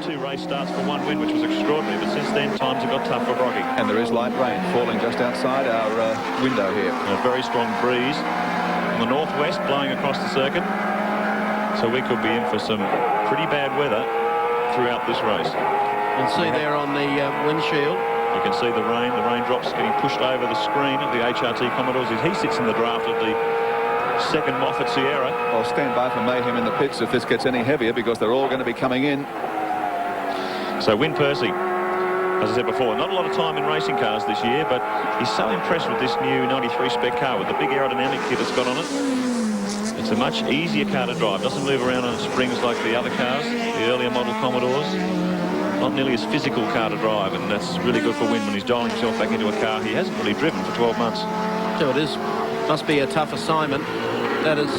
2 race starts for 1 win, which was extraordinary, but since then times have got tough for Brocky. And there is light rain falling just outside our window here. And a very strong breeze from the northwest blowing across the circuit, so we could be in for some pretty bad weather throughout this race. You can see there on the windshield. You can see the raindrops getting pushed over the screen of the HRT Commodores as he sits in the draft of the second Moffat Sierra. I'll stand by for mayhem in the pits if this gets any heavier, because they're all going to be coming in. So Win Percy, as I said before, not a lot of time in racing cars this year, but he's so impressed with this new 93 spec car with the big aerodynamic kit it's got on it. It's a much easier car to drive. Doesn't move around on springs like the other cars, the earlier model Commodores. Not nearly as physical car to drive, and that's really good for Win when he's dialing himself back into a car he hasn't really driven for 12 months. So it is. Must be a tough assignment. That is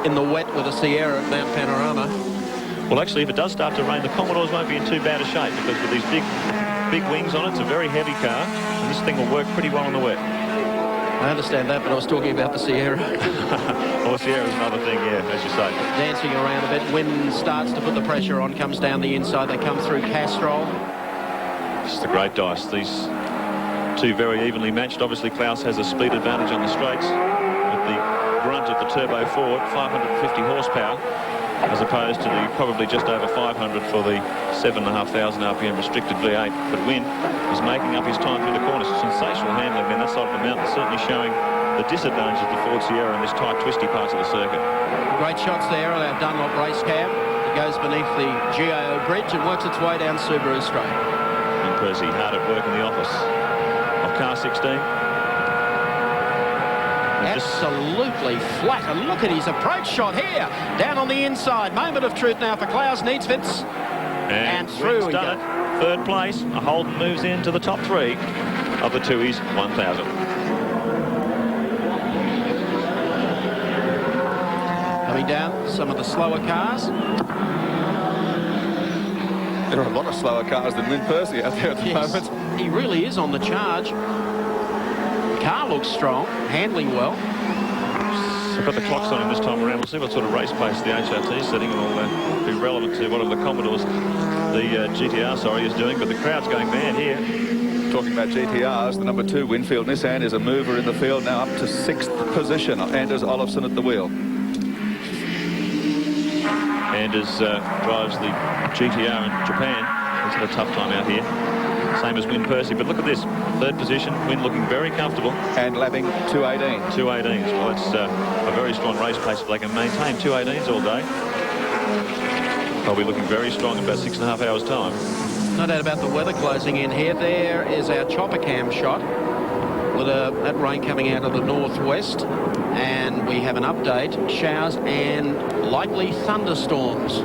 in the wet with a Sierra at Mount Panorama. Well, actually, if it does start to rain, the Commodores won't be in too bad a shape, because with these big wings on it, it's a very heavy car, and this thing will work pretty well in the wet. I understand that, but I was talking about the Sierra. Well, the Sierra's another thing, yeah, as you say. Dancing around a bit. Wind starts to put the pressure on, comes down the inside. They come through Castrol. Just a great dice. These two very evenly matched. Obviously, Klaus has a speed advantage on the straights with the grunt of the Turbo Ford, 550 horsepower, as opposed to the probably just over 500 for the 7,500 RPM restricted V8. But Win is making up his time through the corners. Sensational handling on that side of the mountain, certainly showing the disadvantage of the Ford Sierra in this tight, twisty parts of the circuit. Great shots there on our Dunlop race cab. It goes beneath the GAO bridge and works its way down Subaru Straight. And Percy hard at work in the office of car 16. Absolutely flat. And look at his approach shot here. Down on the inside. Moment of truth now for Klaus Niedzwitz. And through we go. Third place. A Holden moves into the top 3 of the Tooheys 1000. Coming down some of the slower cars. There are a lot of slower cars than Win Percy out there at the moment. He really is on the charge. Car looks strong, handling well. I've got the clocks on him this time around. We'll see what sort of race pace the HRT setting will be relevant to whatever the Commodores, the GTR, sorry, is doing. But the crowd's going mad here. Talking about GTRs, the number 2 Winfield Nissan is a mover in the field now up to 6th position. Anders Olofsson at the wheel. Anders drives the GTR in Japan. He's had a tough time out here. Same as Win Percy, but look at this. 3rd position, Win looking very comfortable. And lapping 2:18. 2:18s. Well, it's a very strong race pace if they can maintain 2:18s all day. They'll be looking very strong in about 6.5 hours' time. No doubt about the weather closing in here. There is our chopper cam shot with that rain coming out of the northwest. And we have an update. Showers and likely thunderstorms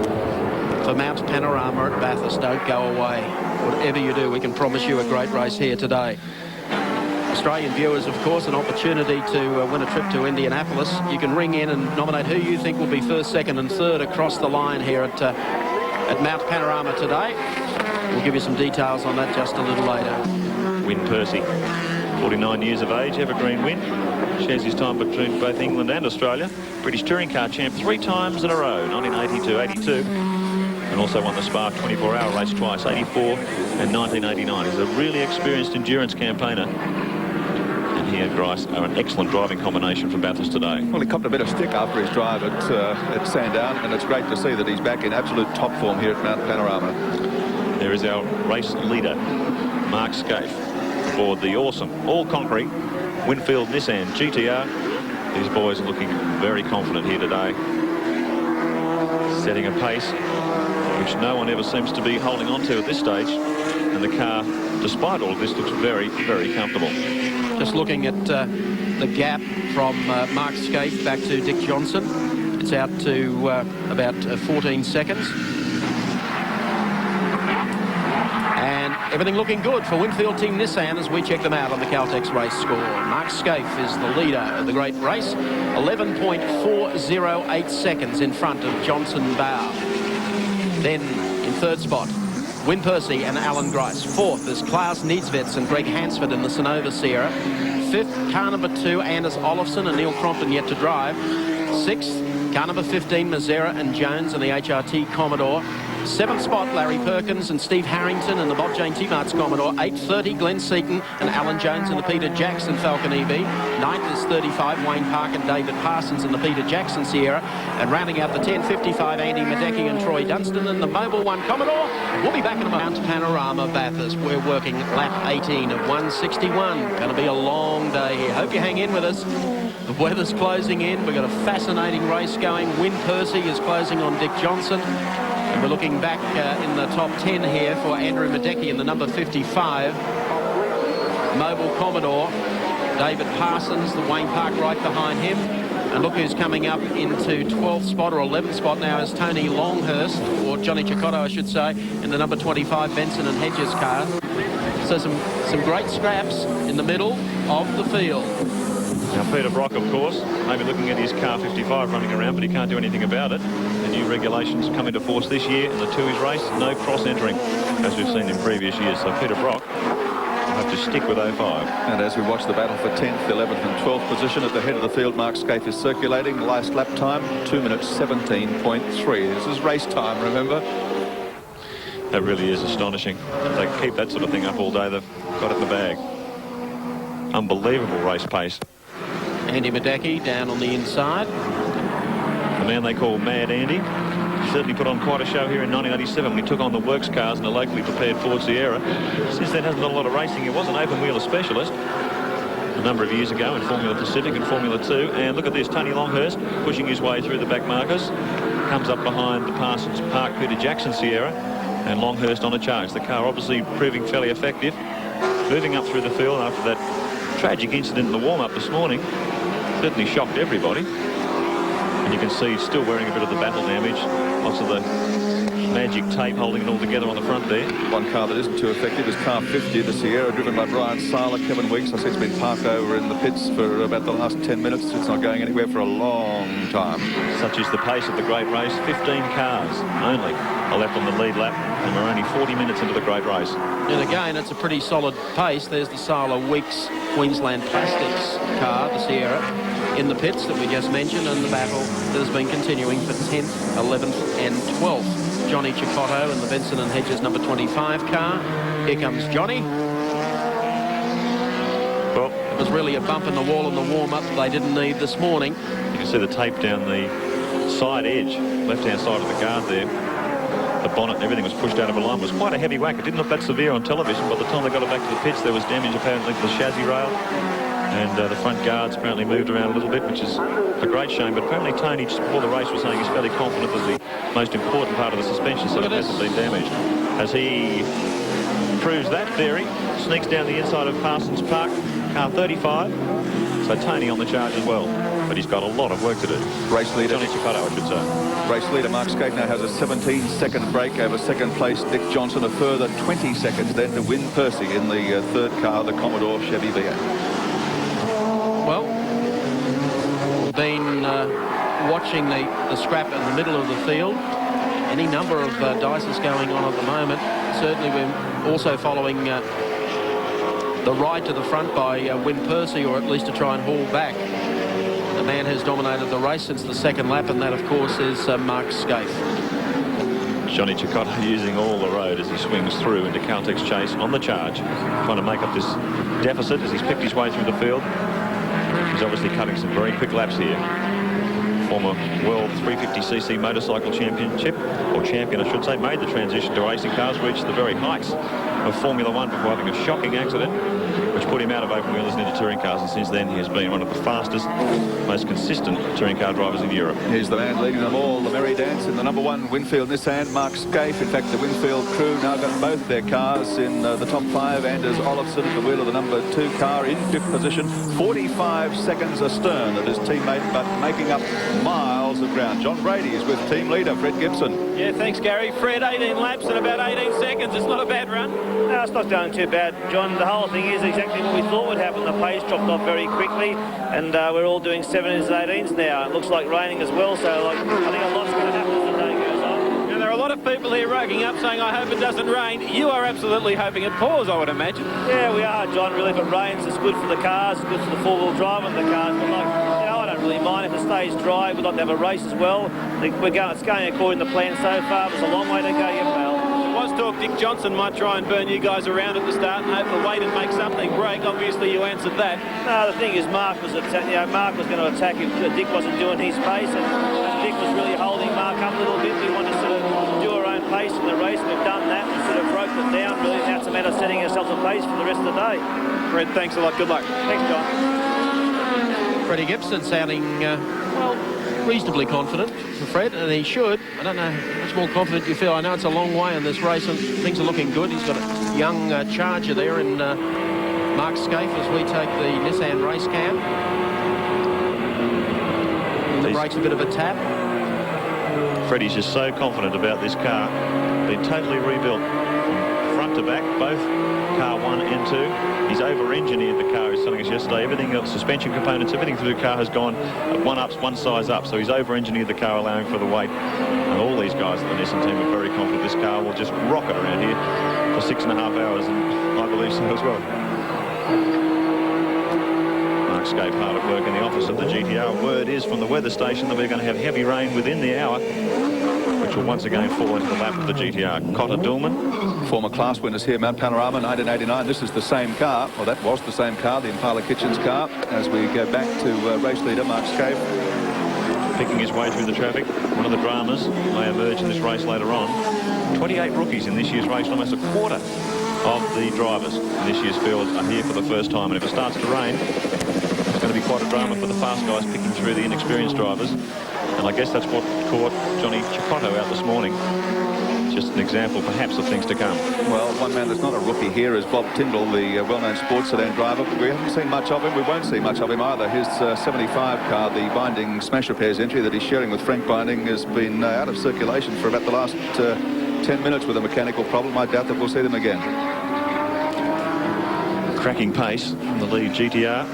for Mount Panorama at Bathurst. Don't go away. Whatever you do, we can promise you a great race here today. Australian viewers, of course, an opportunity to win a trip to Indianapolis. You can ring in and nominate who you think will be 1st, 2nd and 3rd across the line here at Mount Panorama today. We'll give you some details on that just a little later. Win Percy, 49 years of age, evergreen Win. Shares his time between both England and Australia. British touring car champ 3 times in a row, 1982, 82. And also won the Spa 24-hour race twice, 84 and 1989. He's a really experienced endurance campaigner. And he and Grice are an excellent driving combination for Bathurst today. Well, he copped a bit of stick after his drive at Sandown, and it's great to see that he's back in absolute top form here at Mount Panorama. There is our race leader, Mark Scaife, aboard the awesome all-concrete Winfield Nissan GTR. These boys are looking very confident here today, setting a pace which no one ever seems to be holding on to at this stage. And the car, despite all of this, looks very, very comfortable. Just looking at the gap from Mark Scaife back to Dick Johnson. It's out to about 14 seconds. And everything looking good for Winfield Team Nissan as we check them out on the Caltex race score. Mark Scaife is the leader of the great race, 11.408 seconds in front of Johnson Bow. Then in 3rd spot, Win Percy and Alan Grice. 4th is Klaus Niedzwitz and Greg Hansford in the Sonova Sierra. 5th, car number 2, Anders Olofsson and Neil Crompton yet to drive. 6th, car number 15, Mazzera and Jones in the HRT Commodore. 7th spot, Larry Perkins and Steve Harrington and the Bob Jane T-Mart's Commodore. 8:30, Glenn Seaton and Alan Jones and the Peter Jackson Falcon EV. 9th is 35, Wayne Park and David Parsons and the Peter Jackson Sierra. And rounding out the 10:55, Andy Medecky and Troy Dunstan and the Mobile One Commodore. We'll be back in a moment. Panorama Bathurst. We're working lap 18 of 161. Going to be a long day here. Hope you hang in with us. The weather's closing in. We've got a fascinating race going. Win Percy is closing on Dick Johnson. And we're looking back in the top 10 here for Andrew Medecky in the number 55. Mobile Commodore. David Parsons, the Wayne Park right behind him. And look who's coming up into 12th spot or 11th spot now is Tony Longhurst, or Johnny Cicotto, I should say, in the number 25 Benson and Hedges car. So some great scraps in the middle of the field. Now Peter Brock, of course, maybe looking at his car 55 running around, but he can't do anything about it. The new regulations come into force this year in the Tooheys race, no cross entering, as we've seen in previous years. So Peter Brock will have to stick with 05. And as we watch the battle for 10th, 11th and 12th position at the head of the field, Mark Scaife is circulating. Last lap time, 2 minutes 17.3. This is race time, remember? That really is astonishing. If they keep that sort of thing up all day, they've got it in the bag. Unbelievable race pace. Andy Medecky down on the inside. The man they call Mad Andy. He certainly put on quite a show here in 1987 when he took on the works cars in a locally prepared Ford Sierra. Since then hasn't done a lot of racing. He was an open wheeler specialist a number of years ago in Formula Pacific and Formula 2. And look at this, Tony Longhurst pushing his way through the back markers. Comes up behind the Parsons Park Peter Jackson Sierra. And Longhurst on a charge. The car obviously proving fairly effective. Moving up through the field after that tragic incident in the warm-up this morning. Certainly shocked everybody. And you can see he's still wearing a bit of the battle damage. Lots of the magic tape holding it all together on the front there. One car that isn't too effective is car 50, the Sierra, driven by Brian Sala. Kevin Weeks, I see it's been parked over in the pits for about the last 10 minutes. It's not going anywhere for a long time. Such is the pace of the great race. 15 cars only are left on the lead lap, and we're only 40 minutes into the great race. And again, it's a pretty solid pace. There's the Sala Weeks Queensland Plastics car, the Sierra, in the pits that we just mentioned, and the battle that has been continuing for 10th, 11th and 12th. Johnny Cicotto and the Benson and Hedges number 25 car. Here comes Johnny. Well, it was really a bump in the wall in the warm-up they didn't need this morning. You can see the tape down the side edge, left-hand side of the guard there. The bonnet and everything was pushed out of alignment. It was quite a heavy whack. It didn't look that severe on television. By the time they got it back to the pits, there was damage apparently to the chassis rail. And the front guards apparently moved around a little bit, which is a great shame. But apparently Tony, just before the race, was saying he's fairly confident that the most important part of the suspension system hasn't been damaged. As he proves that theory, sneaks down the inside of Parsons Park, car 35. So Tony on the charge as well. But he's got a lot of work to do. Race leader. Johnny Cicotto, I should say. Race leader Mark Scaife now has a 17-second break over second place Dick Johnson. A further 20 seconds then to win Percy in the third car, the Commodore Chevy V8. Well, we've been watching the scrap in the middle of the field. Any number of dices going on at the moment. Certainly we're also following the ride to the front by Win Percy, or at least to try and haul back. The man who's dominated the race since the second lap, and that, of course, is Mark Scaife. Johnny Cicotto using all the road as he swings through into Caltech's chase on the charge, trying to make up this deficit as he's picked his way through the field. He's obviously cutting some very quick laps here. Former World 350cc motorcycle championship, or champion I should say, made the transition to racing cars, reached the very heights of Formula 1 before having a shocking accident, which put him out of open wheelers and into touring cars, and since then he has been one of the fastest, most consistent touring car drivers in Europe. Here's the man leading them all, the merry dance in the number 1 Winfield Nissan, Mark Scaife. In fact, the Winfield crew now got both their cars in the top 5. Anders Olofsson at the wheel of the number 2 car in 5th position. 45 seconds astern of his teammate, but making up miles of ground. John Brady is with team leader Fred Gibson. Yeah, thanks, Gary. Fred, 18 laps in about 18 seconds. It's not a bad run. No, it's not going too bad, John. The whole thing is exactly what we thought would happen. The pace dropped off very quickly, and we're all doing 17s and 18s now. It looks like raining as well, so I think a lot's going to happen as the day goes on. And there are a lot of people here roguing up saying, I hope it doesn't rain. You are absolutely hoping it pours, I would imagine. Yeah, we are, John, really. If it rains, it's good for the cars, it's good for the four-wheel drive and the cars. But, like, you know, I don't really mind. If it stays dry, we'd like to have a race as well. It's going according to plan so far. There's a long way to go yet, pal. There was talk Dick Johnson might try and burn you guys around at the start and hope to wait and make something break. Obviously, you answered that. No, the thing is, Mark was going to attack if Dick wasn't doing his pace, and Dick was really holding Mark up a little bit. We wanted to sort of do our own pace in the race. We've done that. We sort of broke it down. Really, now it's a matter of setting ourselves a pace for the rest of the day. Fred, thanks a lot. Good luck. Thanks, John. Freddie Gibson sounding, well, reasonably confident for Fred, and he should. I don't know how much more confident you feel. I know it's a long way in this race and things are looking good. He's got a young charger there in Mark Scaife as we take the Nissan race cam. The brake's a bit of a tap. Freddie's just so confident about this car. Been totally rebuilt from front to back, both car 1 and 2. He's over-engineered the car, he was telling us yesterday. Everything else, suspension components, everything through the car has gone one size up. So he's over-engineered the car, allowing for the weight. And all these guys at the Nissan team are very confident this car will just rocket around here for 6.5 hours, and I believe so as well. Mark Scaife hard at work in the office of the GTR. Word is from the weather station that we're going to have heavy rain within the hour, which will once again fall into the lap of the GTR. Cotter Dillman, Former class winners here, Mount Panorama, 1989. This is the same car, or that was the same car, the Impala Kitchens car, as we go back to race leader Mark Scaife. picking his way through the traffic. One of the dramas may emerge in this race later on. 28 rookies in this year's race, almost a quarter of the drivers in this year's field are here for the first time. And if it starts to rain, it's going to be quite a drama for the fast guys picking through the inexperienced drivers. And I guess that's what caught Johnny Chicotto out this morning. Just an example, perhaps, of things to come. Well, one man that's not a rookie here is Bob Tyndall, the well-known sports sedan driver. But we haven't seen much of him. We won't see much of him either. His 75 car, the Binding Smash Repairs entry that he's sharing with Frank Binding, has been out of circulation for about the last 10 minutes with a mechanical problem. I doubt that we'll see them again. Cracking pace in the lead GTR.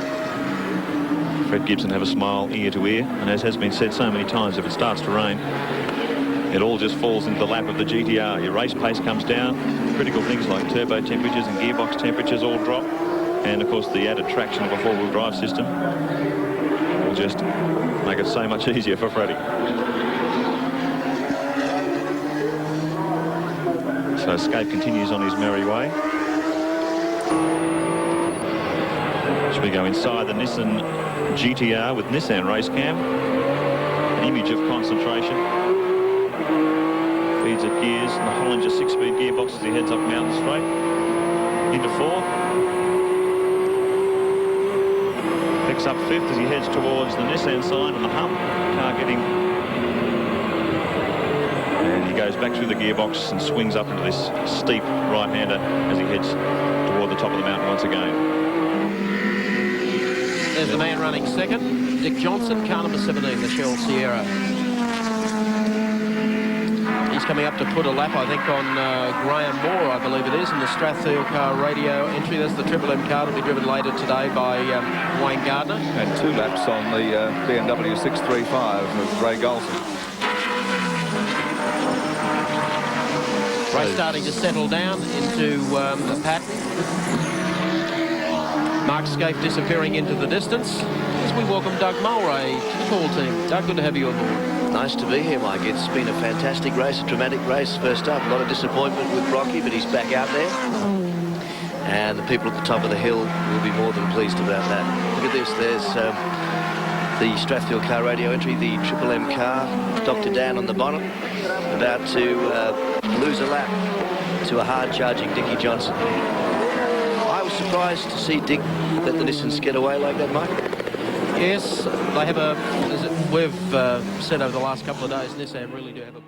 Fred Gibson have a smile ear to ear, and as has been said so many times, if it starts to rain, it all just falls into the lap of the GTR. Your race pace comes down. Critical things like turbo temperatures and gearbox temperatures all drop. And, of course, the added traction of a four-wheel drive system will just make it so much easier for Freddie. So Scaife continues on his merry way. As we go inside the Nissan GTR with Nissan race cam. An image of concentration. Feeds it gears and the Hollinger 6-speed gearbox as he heads up Mountain Straight into 4. Picks up 5th as he heads towards the Nissan sign and the hump. Car getting... And he goes back through the gearbox and swings up into this steep right-hander as he heads toward the top of the mountain once again. There's the man running second, Dick Johnson, car number 17, the Shell Sierra. He's coming up to put a lap, I think, on Graham Moore, I believe it is, in the Strathfield car radio entry. That's the Triple M car to be driven later today by Wayne Gardner. And 2 laps on the BMW 635 of Ray Golson. Race starting to settle down into the pack. Mark Scaife disappearing into the distance as we welcome Doug Mulray to the call team. Doug, good to have you aboard. Nice to be here, Mike. It's been a fantastic race, a dramatic race first up. A lot of disappointment with Rocky, but he's back out there. And the people at the top of the hill will be more than pleased about that. Look at this. There's the Strathfield car radio entry, the Triple M car. Dr. Dan on the bonnet, about to lose a lap to a hard-charging Dickie Johnson. I was surprised to see Dick let the Nissans get away like that, Mike. Yes, they have a... We've said over the last couple of days, Nissan really do have a...